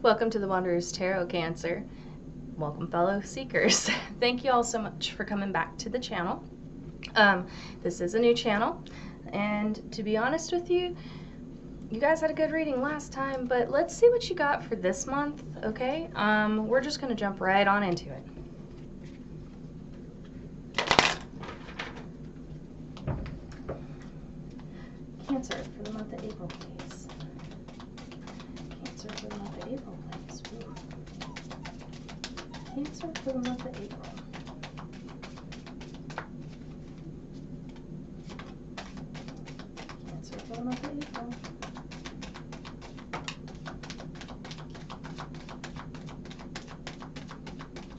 Welcome to the Wanderer's Tarot, Cancer. Welcome, fellow seekers. Thank you all so much for coming back to the channel. This is a new channel, and to be honest with you, you guys had a good reading last time, but let's see what you got for this month, okay? We're just going to jump right on into it. Cancer for the month of April, please. Cancer for the month of April, please. Ooh. Cancer for the month of April. Cancer for the month of April.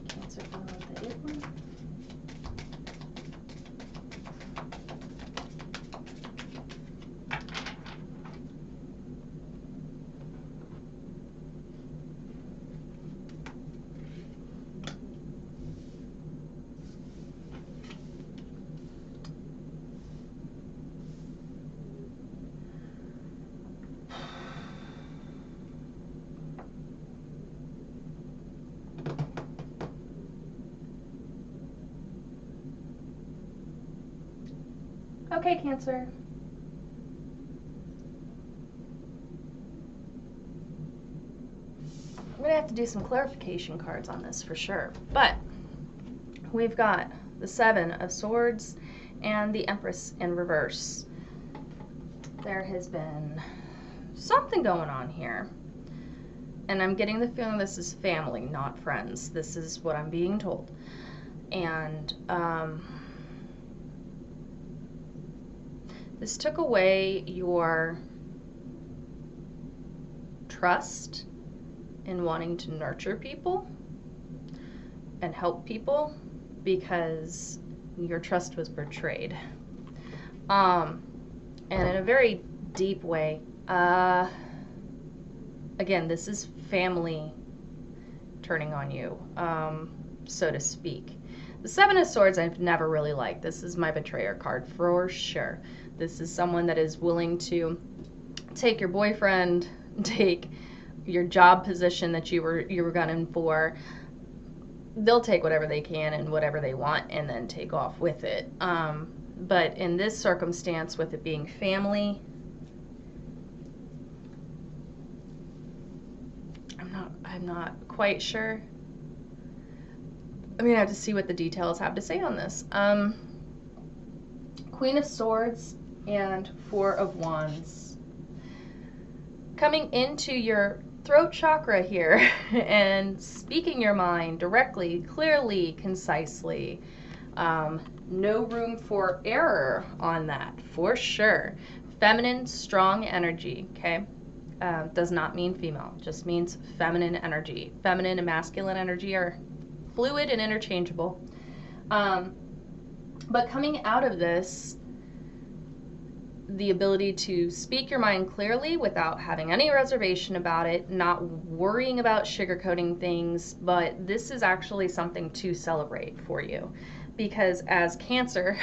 Cancer for the month of April. Okay, Cancer. I'm going to have to do some clarification cards on this for sure. But we've got the Seven of Swords and the Empress in reverse. There has been something going on here. And I'm getting the feeling this is family, not friends. This is what I'm being told. And, this took away your trust in wanting to nurture people and help people because your trust was betrayed. And in a very deep way, again, this is family turning on you, so to speak. The Seven of Swords I've never really liked. This is my betrayer card for sure. This is someone that is willing to take your boyfriend, take your job position that you were gunning for. They'll take whatever they can and whatever they want and then take off with it. But in this circumstance, with it being family, I'm not quite sure. I'm gonna have to see what the details have to say on this. Queen of Swords and Four of Wands. Coming into your throat chakra here and speaking your mind directly, clearly, concisely. No room for error on that, for sure. Feminine, strong energy, okay? Does not mean female, just means feminine energy. Feminine and masculine energy are fluid and interchangeable. But coming out of this, the ability to speak your mind clearly without having any reservation about it, not worrying about sugarcoating things, but this is actually something to celebrate for you. Because as Cancer,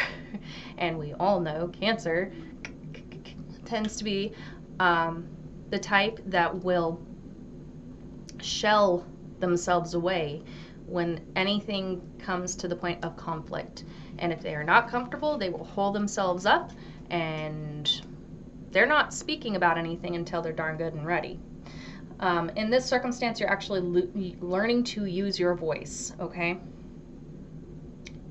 and we all know Cancer tends to be the type that will shell themselves away when anything comes to the point of conflict. And if they are not comfortable, they will hold themselves up and they're not speaking about anything until they're darn good and ready. In this circumstance, you're actually learning to use your voice, okay?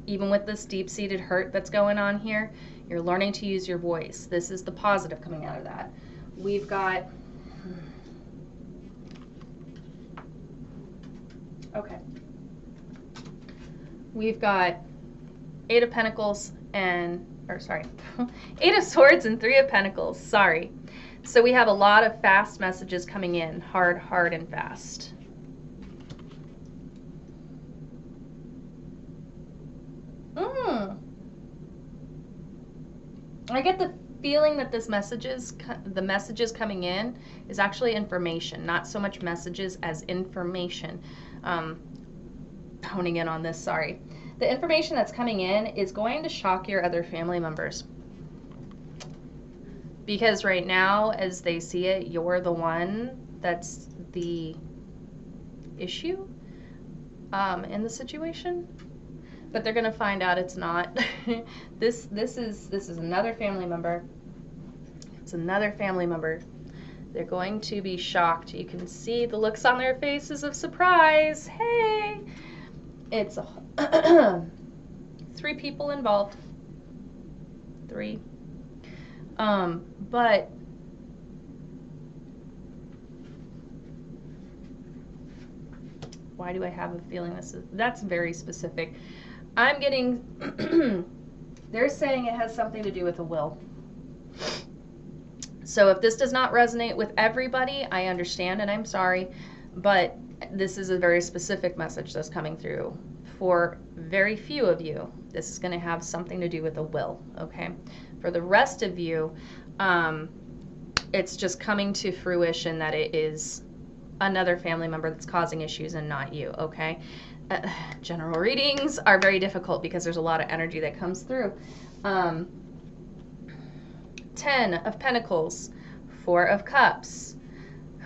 Even with this deep-seated hurt that's going on here, you're learning to use your voice. This is the positive coming out of that. We've got... Okay. We've got Eight of Pentacles and... Eight of Swords and Three of Pentacles, sorry. So we have a lot of fast messages coming in, hard, and fast. I get the feeling that the messages coming in is actually information, not so much messages as information. Honing in on this, sorry. The information that's coming in is going to shock your other family members. Because right now, as they see it, you're the one that's the issue in the situation, but they're gonna find out it's not. This is another family member. It's another family member. They're going to be shocked. You can see the looks on their faces of surprise. Hey, it's 3 people involved. 3. But why do I have a feeling that's very specific? I'm getting, they're saying it has something to do with a will. So if this does not resonate with everybody, I understand and I'm sorry, but this is a very specific message that's coming through. For very few of you, this is going to have something to do with a will, okay? For the rest of you, it's just coming to fruition that it is another family member that's causing issues and not you, okay? General readings are very difficult because there's a lot of energy that comes through. 10 of Pentacles, 4 of Cups.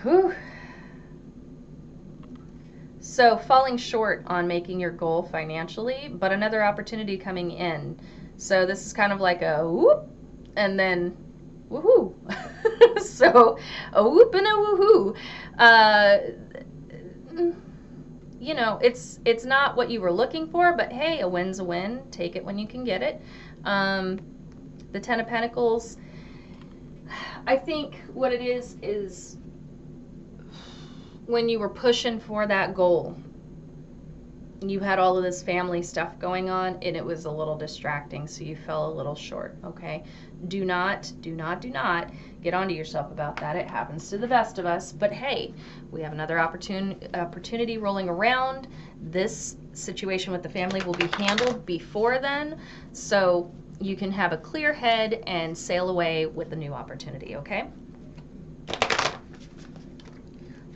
Whew. So falling short on making your goal financially, but another opportunity coming in. So this is kind of like a whoop and then woohoo. So a whoop and a woohoo. You know, it's not what you were looking for, but hey, a win's a win. Take it when you can get it. The 10 of Pentacles, I think what it is when you were pushing for that goal, you had all of this family stuff going on and it was a little distracting, so you fell a little short, okay? Do not get onto yourself about that. It happens to the best of us, but hey, we have another opportunity rolling around. This situation with the family will be handled before then, so you can have a clear head and sail away with the new opportunity, okay?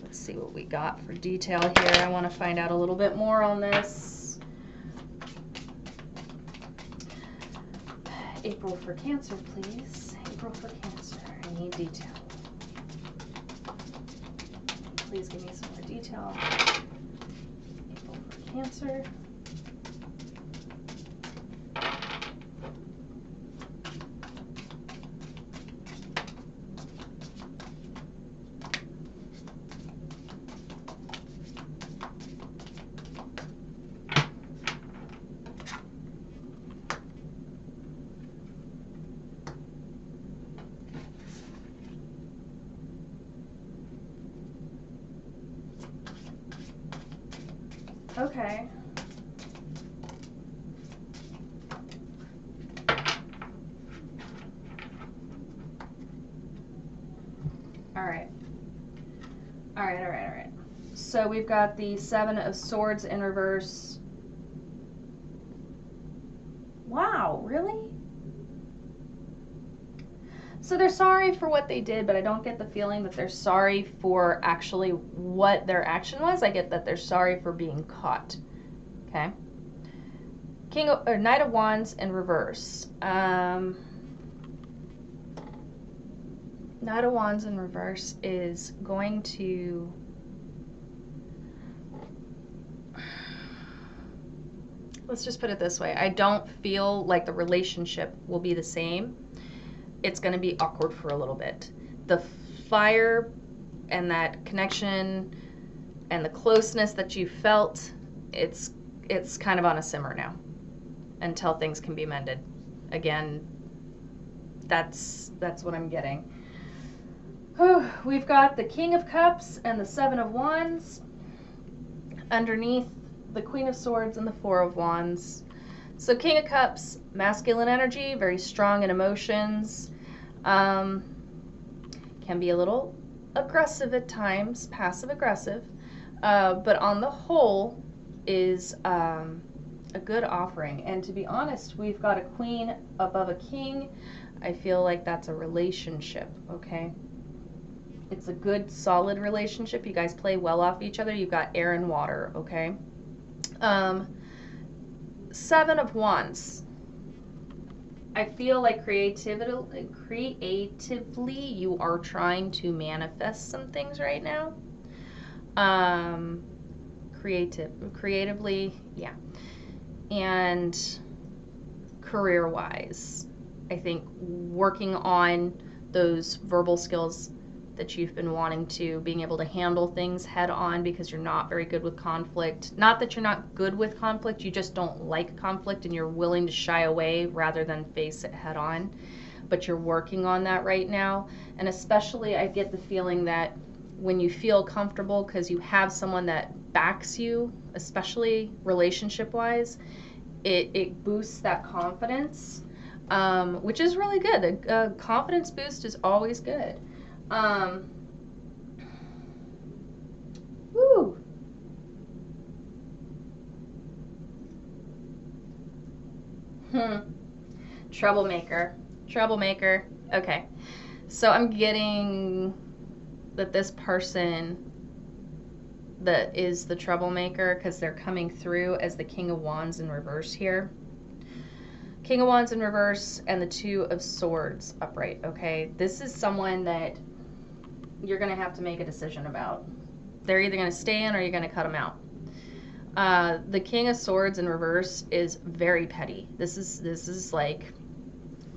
Let's see what we got for detail here. I want to find out a little bit more on this. April for Cancer, please. April for Cancer. I need detail. Please give me some more detail. April for Cancer. Okay. All right. So we've got the 7 of Swords in reverse. Wow, really? So they're sorry for what they did, but I don't get the feeling that they're sorry for actually what their action was. I get that they're sorry for being caught. Okay. Knight of Wands in reverse. Knight of Wands in reverse is going to... Let's just put it this way. I don't feel like the relationship will be the same. It's going to be awkward for a little bit. The fire and that connection and the closeness that you felt, it's kind of on a simmer now until things can be mended. Again, that's what I'm getting. We've got the King of Cups and the 7 of Wands. Underneath, the Queen of Swords and the 4 of Wands. So King of Cups, masculine energy, very strong in emotions. Can be a little aggressive at times, passive aggressive, but on the whole is a good offering. And to be honest, we've got a queen above a king. I feel like that's a relationship, okay? It's a good, solid relationship. You guys play well off each other. You've got air and water, okay? 7 of Wands. I feel like creatively you are trying to manifest some things right now. creatively, yeah. And career-wise, I think working on those verbal skills that you've been wanting to, being able to handle things head on because you're not very good with conflict. Not that you're not good with conflict, you just don't like conflict and you're willing to shy away rather than face it head on. But you're working on that right now. And especially I get the feeling that when you feel comfortable because you have someone that backs you, especially relationship-wise, it boosts that confidence, which is really good. A confidence boost is always good. Woo. Troublemaker. Okay. So I'm getting that this person that is the troublemaker, because they're coming through as the King of Wands in reverse here. King of Wands in reverse and the Two of Swords upright, okay? This is someone that you're going to have to make a decision about. They're either going to stay in or you're going to cut them out. The King of Swords in reverse is very petty. This is like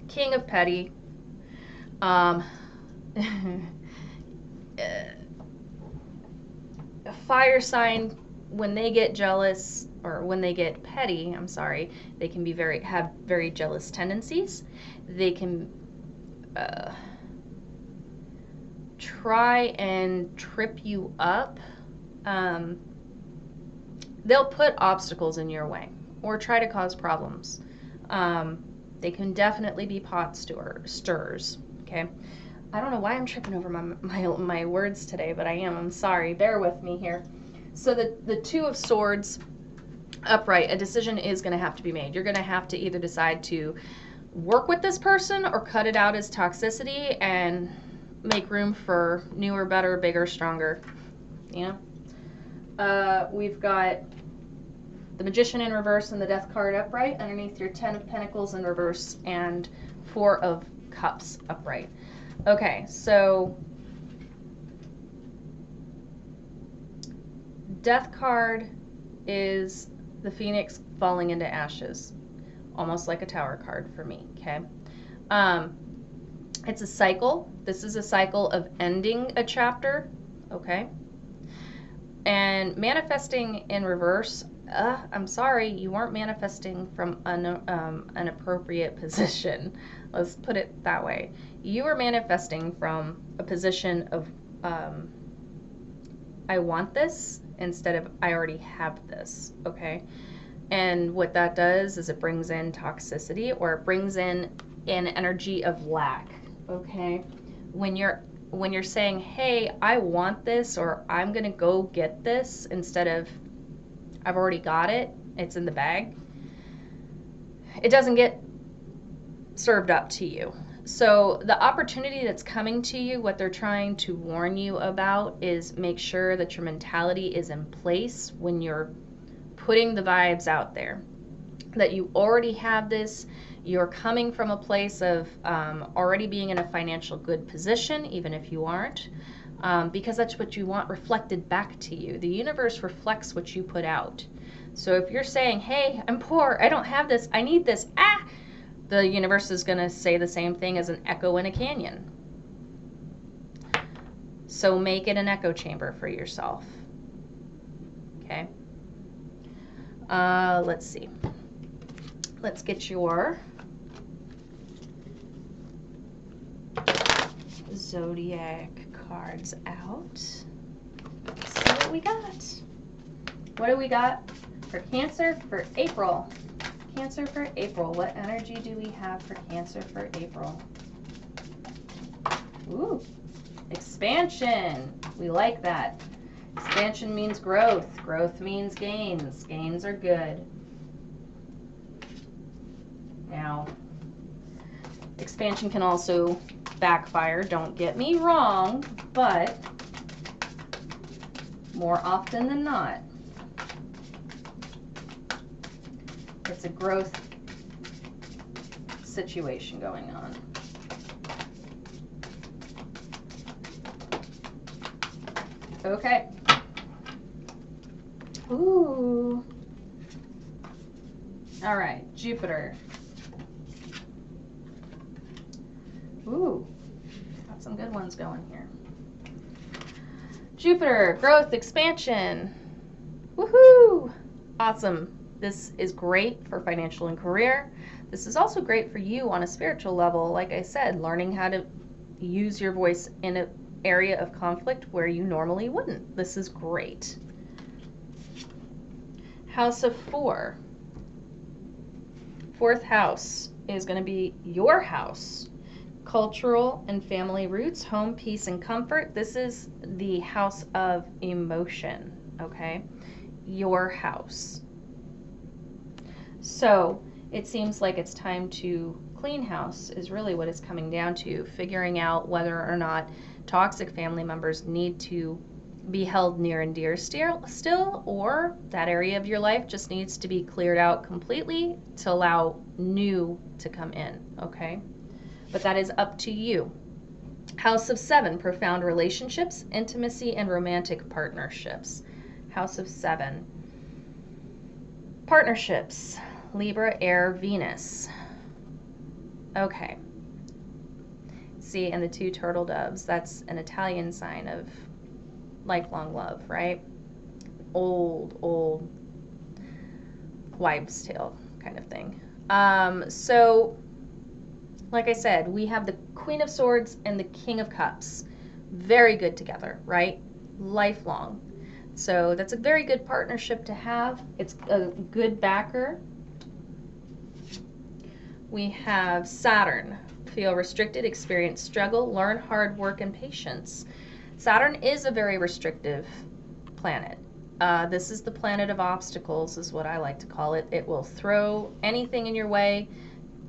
King of Petty. A fire sign, when they get jealous or when they get petty, I'm sorry, they can be have very jealous tendencies. They can try and trip you up. They'll put obstacles in your way or try to cause problems. They can definitely be pot stirrers, okay? I don't know why I'm tripping over my words today, but I am. I'm sorry. Bear with me here. So the Two of Swords upright, a decision is going to have to be made. You're going to have to either decide to work with this person or cut it out as toxicity and make room for newer, better, bigger, stronger. Yeah. We've got the Magician in reverse and the Death card upright underneath your Ten of Pentacles in reverse and Four of Cups upright. Okay, so Death card is the Phoenix falling into ashes, almost like a Tower card for me, okay? It's a cycle. This is a cycle of ending a chapter, okay? And manifesting in reverse, I'm sorry, you weren't manifesting from an appropriate position. Let's put it that way. You are manifesting from a position of I want this instead of I already have this, okay? And what that does is it brings in toxicity, or it brings in an energy of lack, okay? When you're saying, hey, I want this, or I'm gonna go get this, instead of I've already got it, it's in the bag, it doesn't get served up to you. So the opportunity that's coming to you, what they're trying to warn you about is make sure that your mentality is in place when you're putting the vibes out there, that you already have this, you're coming from a place of already being in a financial good position, even if you aren't, because that's what you want reflected back to you. The universe reflects what you put out. So if you're saying, hey, I'm poor, I don't have this, I need this, the universe is going to say the same thing as an echo in a canyon. So make it an echo chamber for yourself. Okay. Let's see. Let's get your zodiac cards out. Let's see what we got. What do we got for Cancer for April? Cancer for April. What energy do we have for Cancer for April? Ooh, expansion. We like that. Expansion means growth. Growth means gains. Gains are good. Now, expansion can also backfire, don't get me wrong, but more often than not, it's a growth situation going on. Okay. Ooh. All right, Jupiter. Ooh, got some good ones going here. Jupiter, growth, expansion. Woohoo! Awesome. This is great for financial and career. This is also great for you on a spiritual level. Like I said, learning how to use your voice in an area of conflict where you normally wouldn't. This is great. House of 4. Fourth house is going to be your house. Cultural and family roots, home, peace, and comfort. This is the house of emotion, okay? Your house. So it seems like it's time to clean house is really what it's coming down to, figuring out whether or not toxic family members need to be held near and dear still, or that area of your life just needs to be cleared out completely to allow new to come in, okay? But that is up to you. House of 7, profound relationships, intimacy, and romantic partnerships. House of 7. Partnerships, Libra, Air, Venus. Okay. See, and the 2 turtle doves, that's an Italian sign of lifelong love, right? Old wives' tale kind of thing. So, like I said, we have the Queen of Swords and the King of Cups. Very good together, right? Lifelong. So that's a very good partnership to have. It's a good backer. We have Saturn. Feel restricted, experience struggle, learn hard work and patience. Saturn is a very restrictive planet. This is the planet of obstacles, is what I like to call it. It will throw anything in your way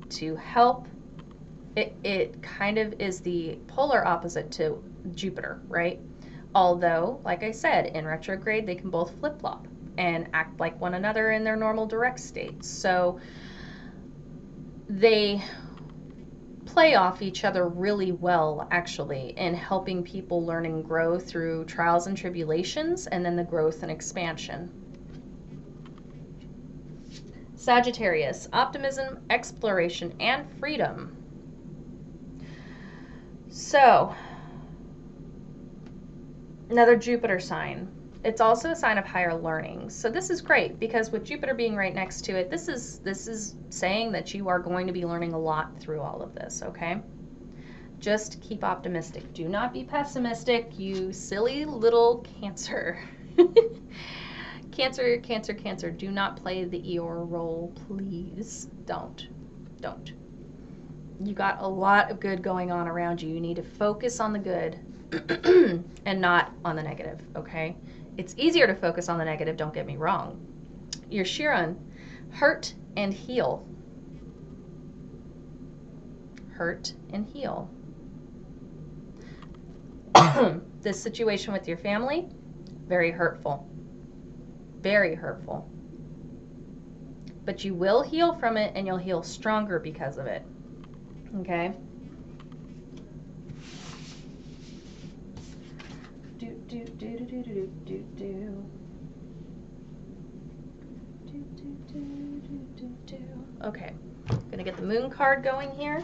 to help. It kind of is the polar opposite to Jupiter, right? Although, like I said, in retrograde, they can both flip-flop and act like one another in their normal direct states. So they play off each other really well, actually, in helping people learn and grow through trials and tribulations, and then the growth and expansion. Sagittarius, optimism, exploration, and freedom. So, another Jupiter sign. It's also a sign of higher learning. So this is great because with Jupiter being right next to it, this is saying that you are going to be learning a lot through all of this, okay? Just keep optimistic. Do not be pessimistic, you silly little Cancer. Cancer, do not play the Eeyore role, please. Don't. You got a lot of good going on around you. You need to focus on the good and not on the negative, okay? It's easier to focus on the negative, don't get me wrong. Your Chiron, hurt and heal. Hurt and heal. This situation with your family, very hurtful. Very hurtful. But you will heal from it, and you'll heal stronger because of it. Okay? Okay, I'm gonna get the moon card going here.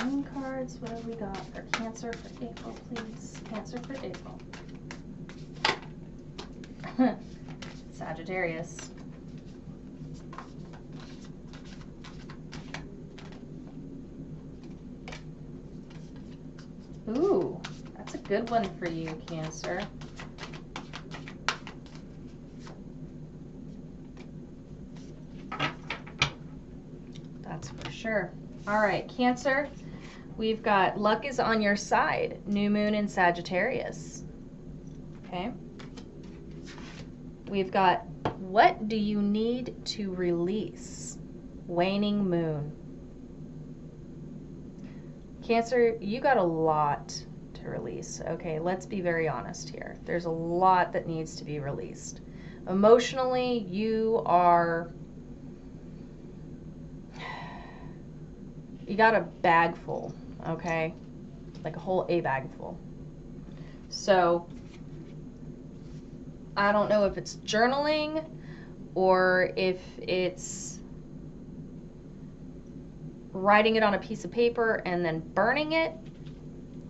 Moon cards, what have we got for Cancer for April, please? Cancer for April. Sagittarius. Ooh, that's a good one for you, Cancer. That's for sure. All right, Cancer, we've got luck is on your side. New moon in Sagittarius. Okay. We've got what do you need to release? Waning moon. Cancer, you got a lot to to release. Okay, let's be very honest here. There's a lot that needs to be released. Emotionally, you got a bag full, okay? Like a whole bag full. So, I don't know if it's journaling or if it's writing it on a piece of paper and then burning it.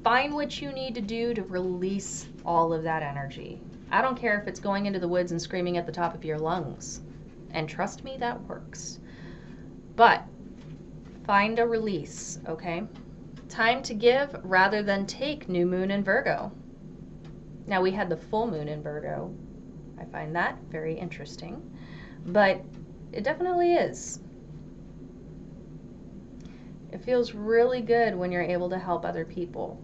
Find what you need to do to release all of that energy. I don't care if it's going into the woods and screaming at the top of your lungs. And trust me, that works. But find a release, okay? Time to give rather than take, new moon in Virgo. Now we had the full moon in Virgo. I find that very interesting. But it definitely is. It feels really good when you're able to help other people.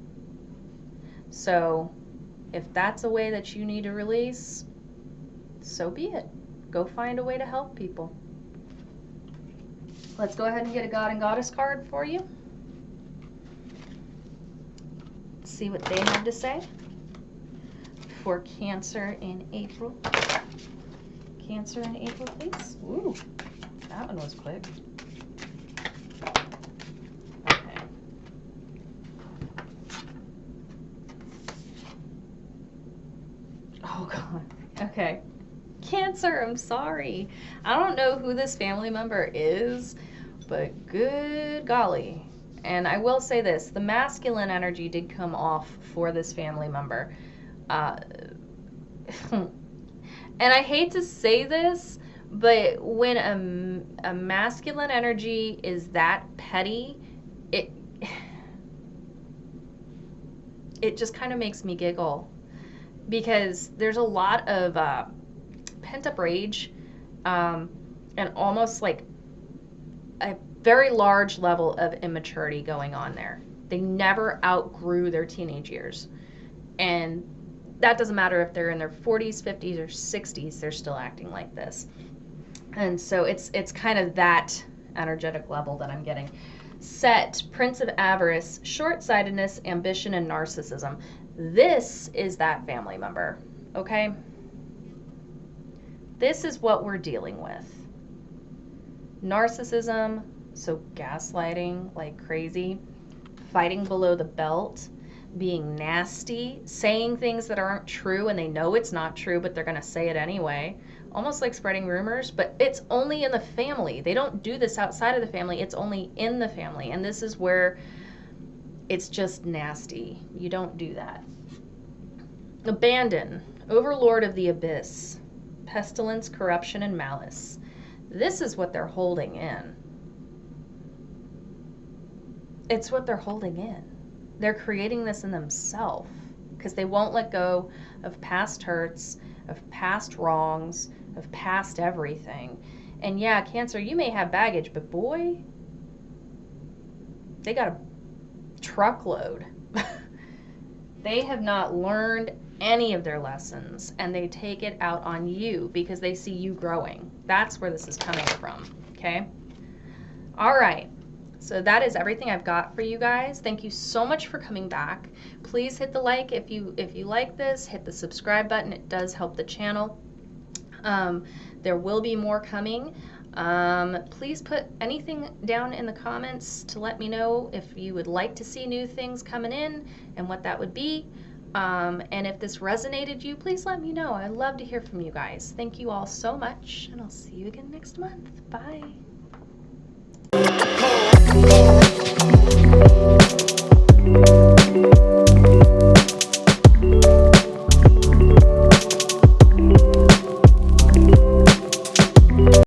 So if that's a way that you need to release, so be it. Go find a way to help people. Let's go ahead and get a God and Goddess card for you. See what they have to say for Cancer in April. Cancer in April, please. Ooh, that one was quick. Oh God. Okay. Cancer, I'm sorry. I don't know who this family member is, but good golly. And I will say this, the masculine energy did come off for this family member. And I hate to say this, but when a masculine energy is that petty, it just kind of makes me giggle. Because there's a lot of pent-up rage and almost like a very large level of immaturity going on there. They never outgrew their teenage years. And that doesn't matter if they're in their 40s, 50s, or 60s, they're still acting like this. And so it's kind of that energetic level that I'm getting. Set, Prince of Avarice, short-sightedness, ambition, and narcissism. This is that family member, okay? This is what we're dealing with. Narcissism, so gaslighting like crazy, fighting below the belt, being nasty, saying things that aren't true and they know it's not true, but they're going to say it anyway. Almost like spreading rumors, but it's only in the family. They don't do this outside of the family. It's only in the family. And this is where it's just nasty. You don't do that. Abandon, overlord of the abyss, pestilence, corruption, and malice. This is what they're holding in. It's what they're holding in. They're creating this in themselves because they won't let go of past hurts, of past wrongs, of past everything. And yeah, Cancer, you may have baggage, but boy, they got a truckload. They have not learned any of their lessons, and they take it out on you because they see you growing. That's where this is coming from, okay? All right. So that is everything I've got for you guys. Thank you so much for coming back. Please hit the like if you like this. Hit the subscribe button. It does help the channel. There will be more coming. Please put anything down in the comments to let me know if you would like to see new things coming in and what that would be. And if this resonated you, please let me know. I'd love to hear from you guys. Thank you all so much, and I'll see you again next month. Bye.